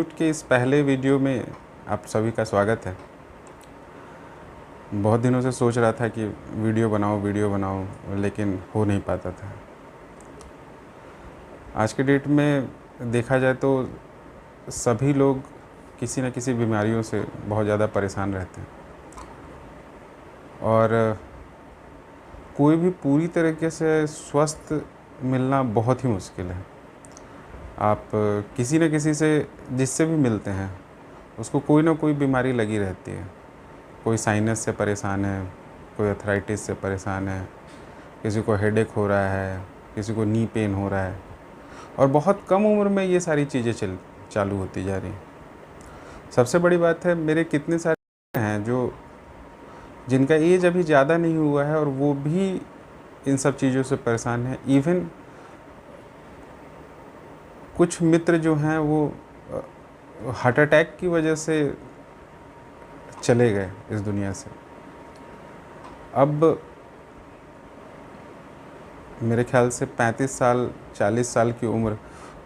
Institute के इस पहले वीडियो में आप सभी का स्वागत है। बहुत दिनों से सोच रहा था कि वीडियो बनाऊं, लेकिन हो नहीं पाता था। आज के डेट में देखा जाए तो सभी लोग किसी न किसी बीमारियों से बहुत ज़्यादा परेशान रहते हैं और कोई भी पूरी तरीके से स्वस्थ मिलना बहुत ही मुश्किल है। आप किसी न किसी से जिससे भी मिलते हैं उसको कोई ना कोई बीमारी लगी रहती है। कोई साइनस से परेशान है, कोई अर्थराइटिस से परेशान है, किसी को हेडेक हो रहा है, किसी को नी पेन हो रहा है और बहुत कम उम्र में ये सारी चीज़ें चालू होती जा रही हैं। सबसे बड़ी बात है, मेरे कितने सारे हैं जिनका एज अभी ज़्यादा नहीं हुआ है और वो भी इन सब चीज़ों से परेशान हैं। इवन कुछ मित्र जो हैं वो हार्ट अटैक की वजह से चले गए इस दुनिया से। अब मेरे ख्याल से 35 साल 40 साल की उम्र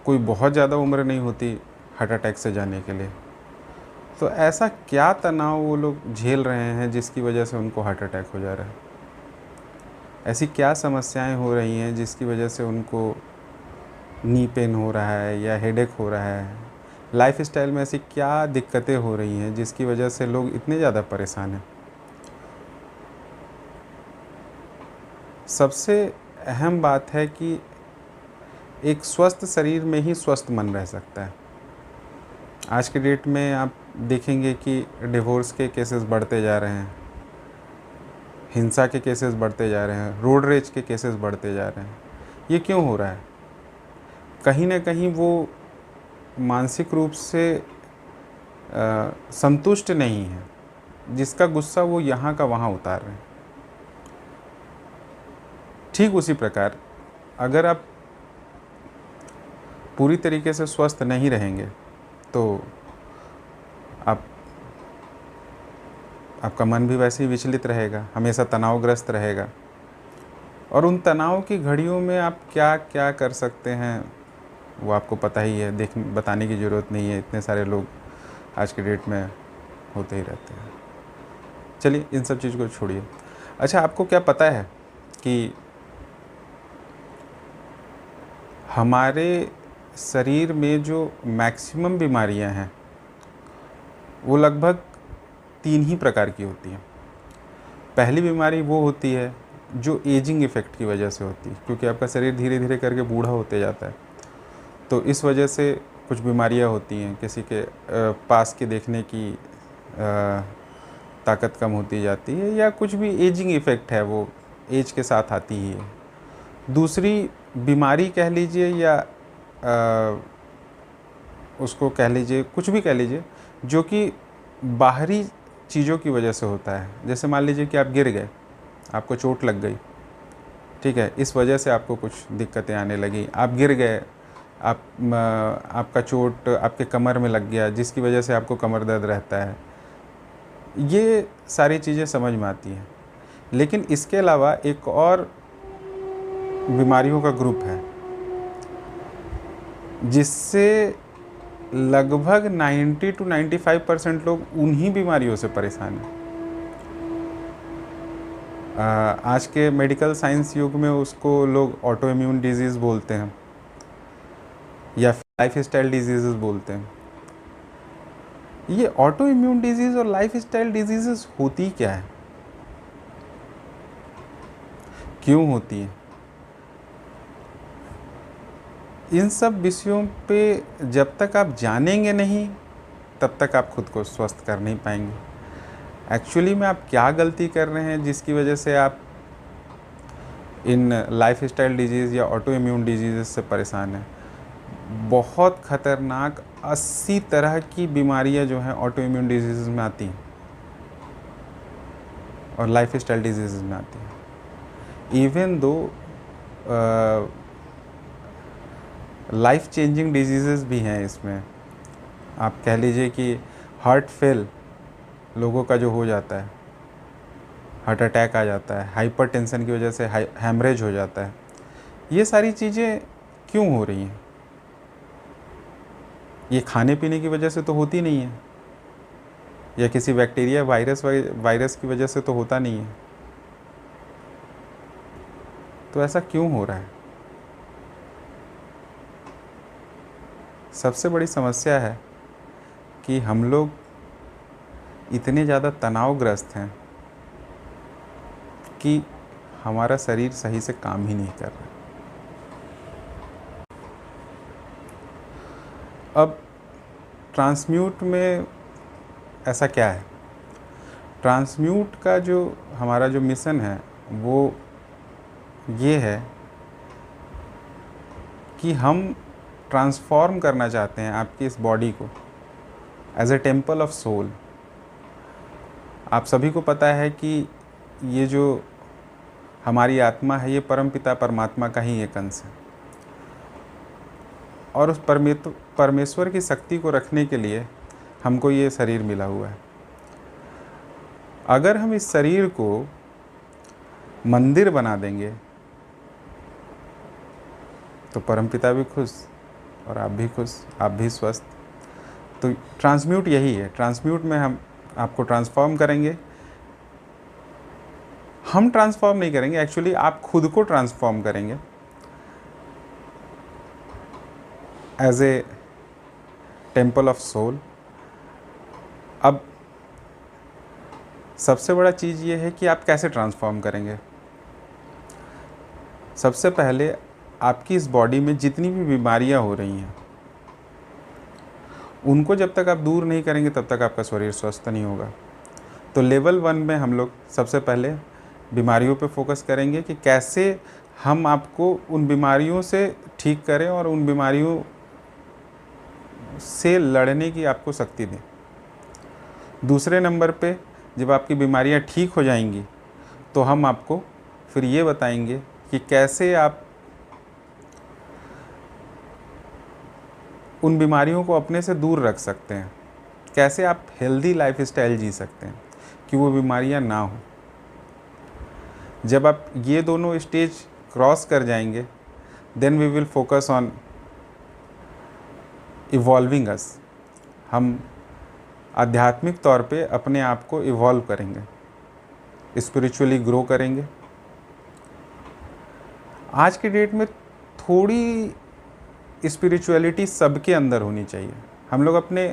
कोई बहुत ज़्यादा उम्र नहीं होती हार्ट अटैक से जाने के लिए। तो ऐसा क्या तनाव वो लोग झेल रहे हैं जिसकी वजह से उनको हार्ट अटैक हो जा रहा है? ऐसी क्या समस्याएं हो रही हैं जिसकी वजह से उनको नी पेन हो रहा है या हेडेक हो रहा है? लाइफ स्टाइल में ऐसी क्या दिक्कतें हो रही हैं जिसकी वजह से लोग इतने ज़्यादा परेशान हैं? सबसे अहम बात है कि एक स्वस्थ शरीर में ही स्वस्थ मन रह सकता है। आज के डेट में आप देखेंगे कि डिवोर्स के केसेस बढ़ते जा रहे हैं, हिंसा के केसेस बढ़ते जा रहे हैं, रोड रेज के केसेस बढ़ते जा रहे हैं। ये क्यों हो रहा है? कहीं ना कहीं वो मानसिक रूप से संतुष्ट नहीं है, जिसका गुस्सा वो यहाँ का वहाँ उतार रहे हैं। ठीक उसी प्रकार अगर आप पूरी तरीके से स्वस्थ नहीं रहेंगे तो आपका मन भी वैसे ही विचलित रहेगा, हमेशा तनावग्रस्त रहेगा। और उन तनाव की घड़ियों में आप क्या क्या कर सकते हैं वो आपको पता ही है, बताने की ज़रूरत नहीं है। इतने सारे लोग आज के डेट में होते ही रहते हैं। चलिए इन सब चीज़ को छोड़िए। अच्छा, आपको क्या पता है कि हमारे शरीर में जो मैक्सिमम बीमारियां हैं वो लगभग 3 ही प्रकार की होती हैं। पहली बीमारी वो होती है जो एजिंग इफ़ेक्ट की वजह से होती है, क्योंकि आपका शरीर धीरे धीरे करके बूढ़ा होते जाता है। तो इस वजह से कुछ बीमारियां होती हैं। किसी के पास के देखने की ताकत कम होती जाती है, या कुछ भी एजिंग इफ़ेक्ट है वो एज के साथ आती ही है। दूसरी बीमारी कह लीजिए या उसको कह लीजिए, कुछ भी कह लीजिए, जो कि बाहरी चीज़ों की वजह से होता है। जैसे मान लीजिए कि आप गिर गए, आपको चोट लग गई, ठीक है, इस वजह से आपको कुछ दिक्कतें आने लगी। आप गिर गए, आपका चोट आपके कमर में लग गया, जिसकी वजह से आपको कमर दर्द रहता है। ये सारी चीज़ें समझ में आती हैं। लेकिन इसके अलावा एक और बीमारियों का ग्रुप है जिससे लगभग 90 to 95% लोग उन्हीं बीमारियों से परेशान हैं। आज के मेडिकल साइंस युग में उसको लोग ऑटो इम्यून डिजीज़ बोलते हैं या लाइफ स्टाइल डिजीज़ बोलते हैं। ये ऑटो इम्यून डिजीज़ और लाइफ स्टाइल डिजीज़ होती क्या है, क्यों होती है? इन सब विषयों पे जब तक आप जानेंगे नहीं तब तक आप खुद को स्वस्थ कर नहीं पाएंगे। एक्चुअली में आप क्या गलती कर रहे हैं जिसकी वजह से आप इन लाइफ स्टाइल डिजीज़ या ऑटो इम्यून डिजीज़ से परेशान हैं? बहुत ख़तरनाक 80 तरह की बीमारियां जो हैं ऑटो इम्यून डिजीज़ में आती हैं और लाइफ स्टाइल डिजीज़ में आती हैं। Even though life changing disease भी हैं इसमें। आप कह लीजिए कि हार्ट फेल लोगों का जो हो जाता है, हार्ट अटैक आ जाता है, हाइपरटेंशन की वजह से हैमरेज हो जाता है। ये सारी चीज़ें क्यों हो रही हैं? ये खाने पीने की वजह से तो होती नहीं है, या किसी बैक्टीरिया वायरस की वजह से तो होता नहीं है। तो ऐसा क्यों हो रहा है? सबसे बड़ी समस्या है कि हम लोग इतने ज़्यादा तनावग्रस्त हैं कि हमारा शरीर सही से काम ही नहीं कर रहा। अब ट्रांसम्यूट में ऐसा क्या है? ट्रांसम्यूट का जो हमारा जो मिशन है वो ये है कि हम ट्रांसफॉर्म करना चाहते हैं आपकी इस बॉडी को as a temple of soul. आप सभी को पता है कि ये जो हमारी आत्मा है ये परमपिता परमात्मा का ही एक अंश है, और उस परमेश्वर की शक्ति को रखने के लिए हमको ये शरीर मिला हुआ है। अगर हम इस शरीर को मंदिर बना देंगे तो परमपिता भी खुश और आप भी खुश, आप भी स्वस्थ। तो ट्रांसम्यूट यही है। ट्रांसम्यूट में हम आपको ट्रांसफॉर्म करेंगे। हम ट्रांसफॉर्म नहीं करेंगे, एक्चुअली आप खुद को ट्रांसफॉर्म करेंगे as a temple of soul. अब सबसे बड़ा चीज़ ये है कि आप कैसे ट्रांसफॉर्म करेंगे। सबसे पहले आपकी इस बॉडी में जितनी भी बीमारियां हो रही हैं उनको जब तक आप दूर नहीं करेंगे तब तक आपका शरीर स्वस्थ नहीं होगा। तो लेवल 1 में हम लोग सबसे पहले बीमारियों पे फोकस करेंगे कि कैसे हम आपको उन बीमारियों से ठीक करें और उन बीमारियों से लड़ने की आपको शक्ति दें। दूसरे नंबर पे जब आपकी बीमारियां ठीक हो जाएंगी तो हम आपको फिर ये बताएंगे कि कैसे आप उन बीमारियों को अपने से दूर रख सकते हैं, कैसे आप हेल्दी लाइफस्टाइल जी सकते हैं कि वो बीमारियां ना हो। जब आप ये दोनों स्टेज क्रॉस कर जाएंगे then we will focus on evolving us. हम आध्यात्मिक तौर पे अपने आप को इवॉल्व करेंगे, स्पिरिचुअली ग्रो करेंगे। आज के डेट में थोड़ी स्पिरिचुअलिटी सबके अंदर होनी चाहिए। हम लोग अपने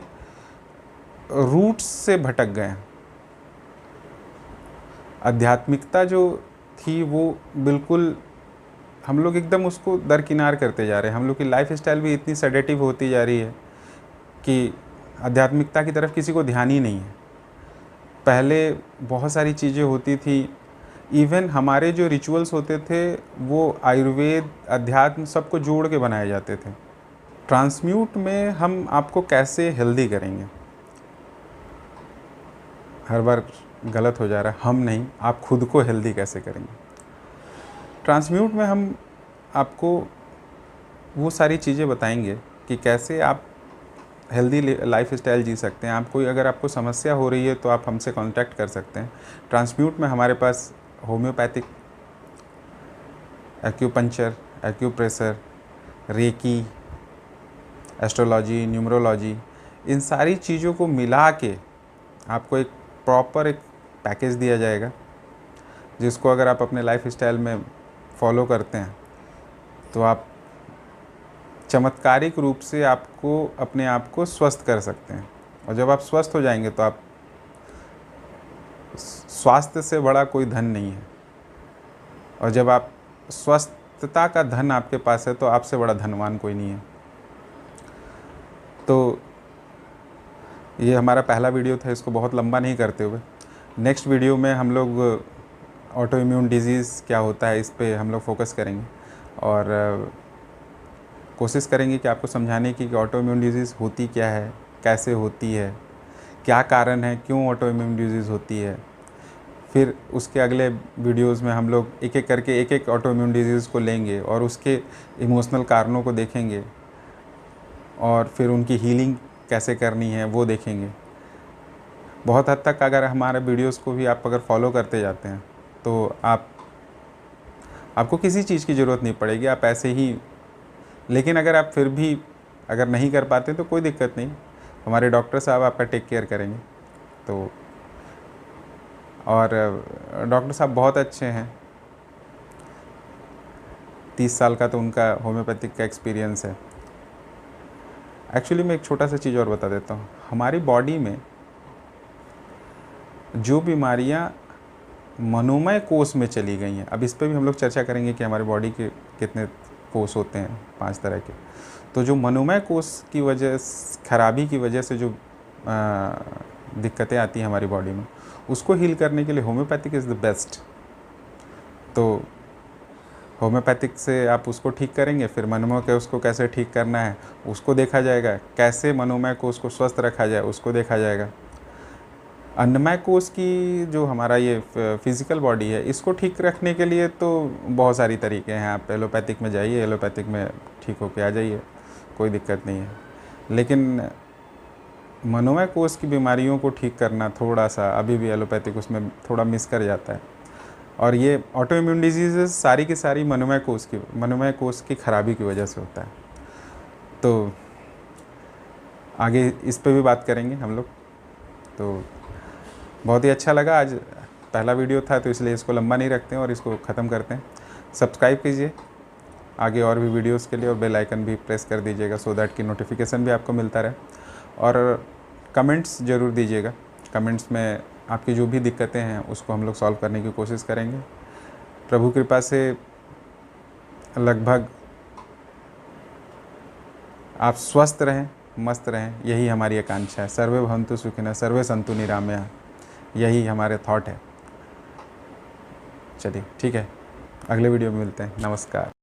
रूट्स से भटक गए हैं। आध्यात्मिकता जो थी वो बिल्कुल हम लोग एकदम उसको दरकिनार करते जा रहे हैं। हम लोग की लाइफ स्टाइल भी इतनी सेडेटिव होती जा रही है कि आध्यात्मिकता की तरफ किसी को ध्यान ही नहीं है। पहले बहुत सारी चीज़ें होती थी, इवन हमारे जो रिचुअल्स होते थे वो आयुर्वेद अध्यात्म सबको जोड़ के बनाए जाते थे। ट्रांसम्यूट में हम आपको कैसे हेल्दी करेंगे, हर बार गलत हो जा रहा है, हम नहीं, आप खुद को हेल्दी कैसे करेंगे। ट्रांसम्यूट में हम आपको वो सारी चीज़ें बताएंगे कि कैसे आप हेल्दी लाइफ स्टाइल जी सकते हैं। अगर आपको समस्या हो रही है तो आप हमसे कांटेक्ट कर सकते हैं। ट्रांसम्यूट में हमारे पास homeopathic, acupuncture, acupressure, reiki, astrology, numerology, इन सारी चीज़ों को मिला के आपको एक प्रॉपर एक पैकेज दिया जाएगा, जिसको अगर आप अपने लाइफ स्टाइल में फॉलो करते हैं तो आप चमत्कारिक रूप से आपको अपने आप को स्वस्थ कर सकते हैं। और जब आप स्वस्थ हो जाएंगे तो आप, स्वास्थ्य से बड़ा कोई धन नहीं है, और जब आप स्वस्थता का धन आपके पास है तो आपसे बड़ा धनवान कोई नहीं है। तो ये हमारा पहला वीडियो था, इसको बहुत लंबा नहीं करते हुए नेक्स्ट वीडियो में हम लोग ऑटो इम्यून डिजीज़ क्या होता है इस पे हम लोग फोकस करेंगे, और कोशिश करेंगे कि आपको समझाने की कि ऑटो इम्यून डिजीज़ होती क्या है, कैसे होती है, क्या कारण है, क्यों ऑटो इम्यून डिजीज़ होती है। फिर उसके अगले वीडियोस में हम लोग एक एक करके एक एक ऑटो इम्यून डिजीज़ को लेंगे और उसके इमोशनल कारणों को देखेंगे, और फिर उनकी हीलिंग कैसे करनी है वो देखेंगे। बहुत हद तक अगर हमारे वीडियोस को भी आप अगर फॉलो करते जाते हैं तो आपको किसी चीज़ की ज़रूरत नहीं पड़ेगी, आप ऐसे ही। लेकिन अगर आप फिर भी अगर नहीं कर पाते तो कोई दिक्कत नहीं, हमारे डॉक्टर साहब आपका टेक केयर करेंगे। तो और डॉक्टर साहब बहुत अच्छे हैं, 30 साल का तो उनका होम्योपैथिक का एक्सपीरियंस है। एक्चुअली मैं एक छोटा सा चीज़ और बता देता हूँ, हमारी बॉडी में जो बीमारियाँ मनोमय कोष में चली गई हैं, अब इस पे भी हम लोग चर्चा करेंगे कि हमारी बॉडी के कितने कोष होते हैं, 5 तरह के। तो जो मनोमय कोष की वजह खराबी की वजह से जो दिक्कतें आती हैं हमारी बॉडी में, उसको हील करने के लिए होम्योपैथिक इज़ द बेस्ट। तो होम्योपैथिक से आप उसको ठीक करेंगे, फिर मनोमय कोष को कैसे ठीक करना है उसको देखा जाएगा, कैसे मनोमय कोष को स्वस्थ रखा जाए उसको देखा जाएगा। अन्नमय कोष की जो हमारा ये फिज़िकल बॉडी है, इसको ठीक रखने के लिए तो बहुत सारी तरीके हैं। आप एलोपैथिक में जाइए, एलोपैथिक में ठीक होके आ जाइए, कोई दिक्कत नहीं है। लेकिन मनोमय कोष की बीमारियों को ठीक करना थोड़ा सा अभी भी एलोपैथिक उसमें थोड़ा मिस कर जाता है। और ये ऑटो इम्यून डिजीज़ सारी की सारी मनोमय कोष की खराबी की वजह से होता है। तो आगे इस पे भी बात करेंगे हम लोग। तो बहुत ही अच्छा लगा, आज पहला वीडियो था तो इसलिए इसको लंबा नहीं रखते हैं और इसको ख़त्म करते हैं। सब्सक्राइब कीजिए आगे और भी वीडियोस के लिए, और बेल आइकन भी प्रेस कर दीजिएगा सो दैट कि नोटिफिकेशन भी आपको मिलता रहे। और कमेंट्स ज़रूर दीजिएगा, कमेंट्स में आपकी जो भी दिक्कतें हैं उसको हम लोग सॉल्व करने की कोशिश करेंगे। प्रभु कृपा से लगभग आप स्वस्थ रहें, मस्त रहें, यही हमारी आकांक्षा है। सर्वे भवन्तु सुखिनः, सर्वे सन्तु निरामयाः, यही हमारे थॉट है। चलिए ठीक है, अगले वीडियो में मिलते हैं। नमस्कार।